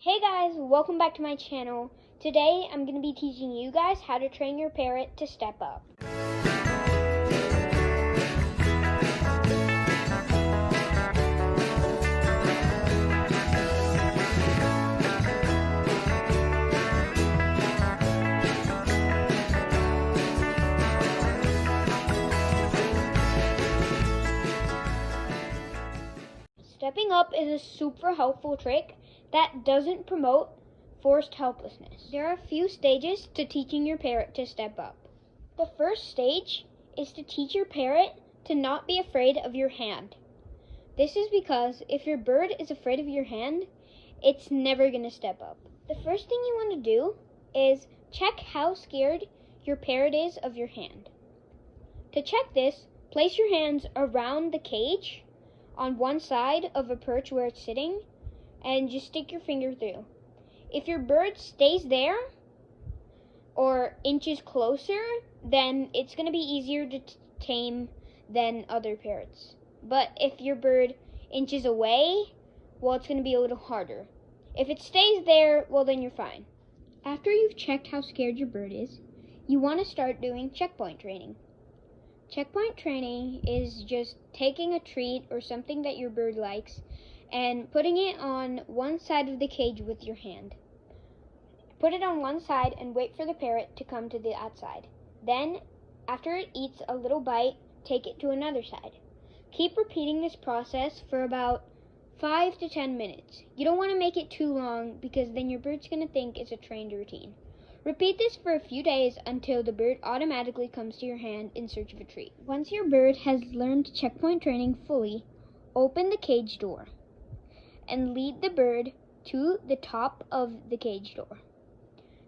Hey guys, welcome back to my channel. Today I'm going to be teaching you guys how to train your parrot to step up. Stepping up is a super helpful trick that doesn't promote forced helplessness. There are a few stages to teaching your parrot to step up. The first stage is to teach your parrot to not be afraid of your hand. This is because if your bird is afraid of your hand, it's never going to step up. The first thing you want to do is check how scared your parrot is of your hand. To check this, place your hands around the cage on one side of a perch where it's sitting and just stick your finger through. If your bird stays there or inches closer, then it's going to be easier to tame than other parrots. But if your bird inches away, well, it's going to be a little harder. If it stays there, well, then you're fine. After you've checked how scared your bird is, you want to start doing checkpoint training. Checkpoint training is just taking a treat or something that your bird likes and putting it on one side of the cage with your hand. Put it on one side and wait for the parrot to come to the outside. Then, after it eats a little bite, take it to another side. Keep repeating this process for about 5 to 10 minutes. You don't want to make it too long because then your bird's going to think it's a trained routine. Repeat this for a few days until the bird automatically comes to your hand in search of a treat. Once your bird has learned checkpoint training fully, open the cage door and lead the bird to the top of the cage door.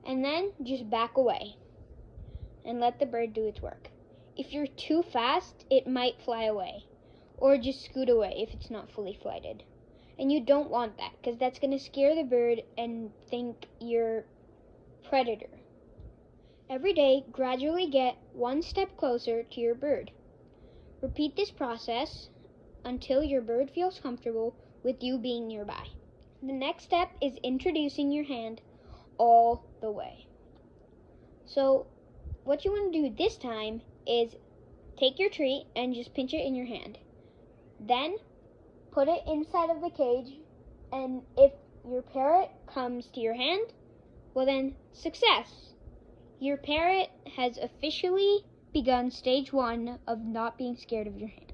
And then just back away and let the bird do its work. If you're too fast, it might fly away or just scoot away if it's not fully flighted. And you don't want that because that's going to scare the bird and think you're predator. Every day, gradually get one step closer to your bird. Repeat this process until your bird feels comfortable with you being nearby. The next step is introducing your hand all the way. So, what you want to do this time is take your treat and just pinch it in your hand. Then, put it inside of the cage, and if your parrot comes to your hand, well then, success! Your parrot has officially begun stage 1 of not being scared of your hand.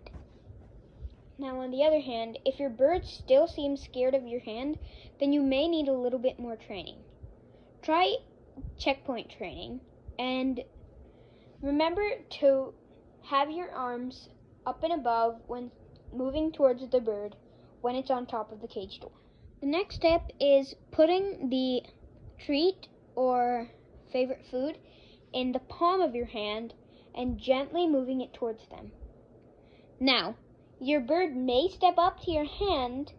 Now on the other hand, if your bird still seems scared of your hand, then you may need a little bit more training. Try checkpoint training and remember to have your arms up and above when moving towards the bird when it's on top of the cage door. The next step is putting the treat or favorite food in the palm of your hand and gently moving it towards them. Now, your bird may step up to your hand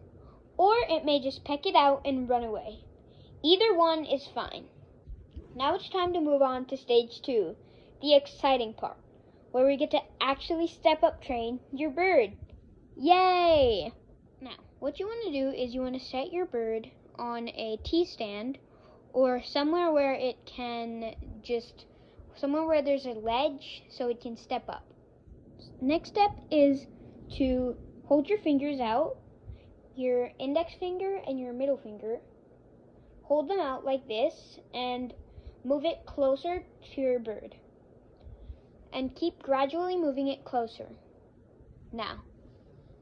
or it may just peck it out and run away. Either one is fine. Now it's time to move on to stage 2, the exciting part, where we get to actually step up train your bird. Yay! Now, what you want to do is you want to set your bird on a T-stand or somewhere where there's a ledge so it can step up. Next step is to hold your fingers out, your index finger and your middle finger. Hold them out like this and move it closer to your bird. And keep gradually moving it closer. Now,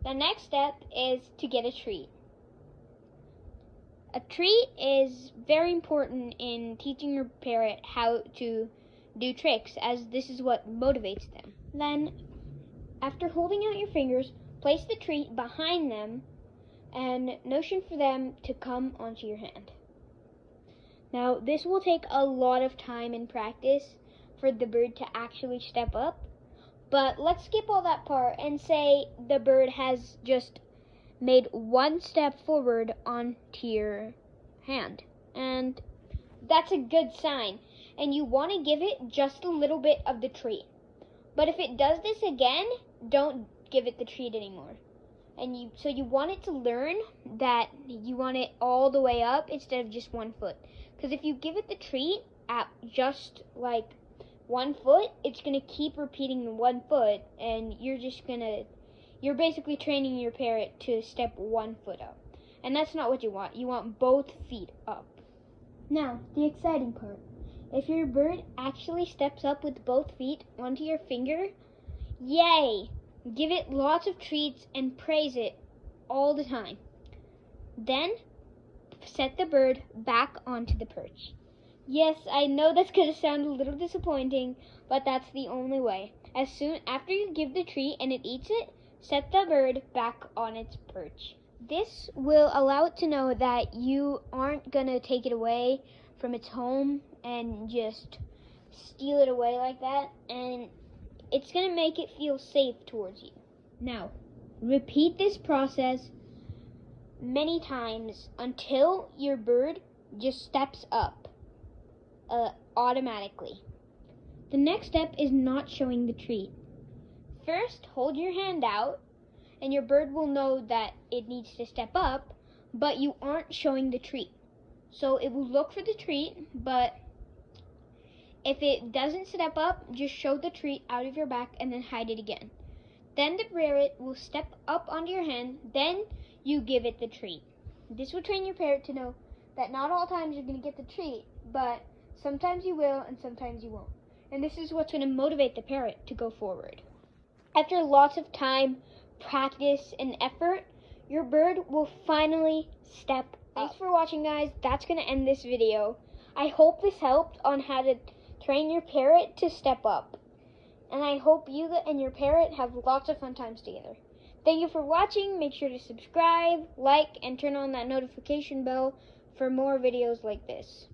the next step is to get a treat. A treat is very important in teaching your parrot how to do tricks, as this is what motivates them. Then, after holding out your fingers, place the treat behind them and motion for them to come onto your hand. Now, this will take a lot of time and practice for the bird to actually step up, but let's skip all that part and say the bird has just made one step forward onto your hand. And that's a good sign. And you want to give it just a little bit of the treat. But if it does this again, don't give it the treat anymore. And so you want it to learn that you want it all the way up instead of just 1 foot. Because if you give it the treat at just like 1 foot, it's going to keep repeating the 1 foot, and you're basically training your parrot to step 1 foot up. And that's not what you want. You want both feet up. Now, the exciting part. If your bird actually steps up with both feet onto your finger, yay! Give it lots of treats and praise it all the time. Then, set the bird back onto the perch. Yes, I know that's going to sound a little disappointing, but that's the only way. As soon after you give the treat and it eats it, set the bird back on its perch. This will allow it to know that you aren't going to take it away from its home and just steal it away like that, and it's going to make it feel safe towards you. Now, repeat this process many times until your bird just steps up automatically. The next step is not showing the treat. First, hold your hand out, and your bird will know that it needs to step up, but you aren't showing the treat. So it will look for the treat, but if it doesn't step up, just show the treat out of your back and then hide it again. Then the parrot will step up onto your hand, then you give it the treat. This will train your parrot to know that not all times you're going to get the treat, but sometimes you will and sometimes you won't. And this is what's going to motivate the parrot to go forward. After lots of time, practice, and effort, your bird will finally step up. Thanks for watching, guys. That's going to end this video. I hope this helped on how to train your parrot to step up. And I hope you and your parrot have lots of fun times together. Thank you for watching. Make sure to subscribe, like, and turn on that notification bell for more videos like this.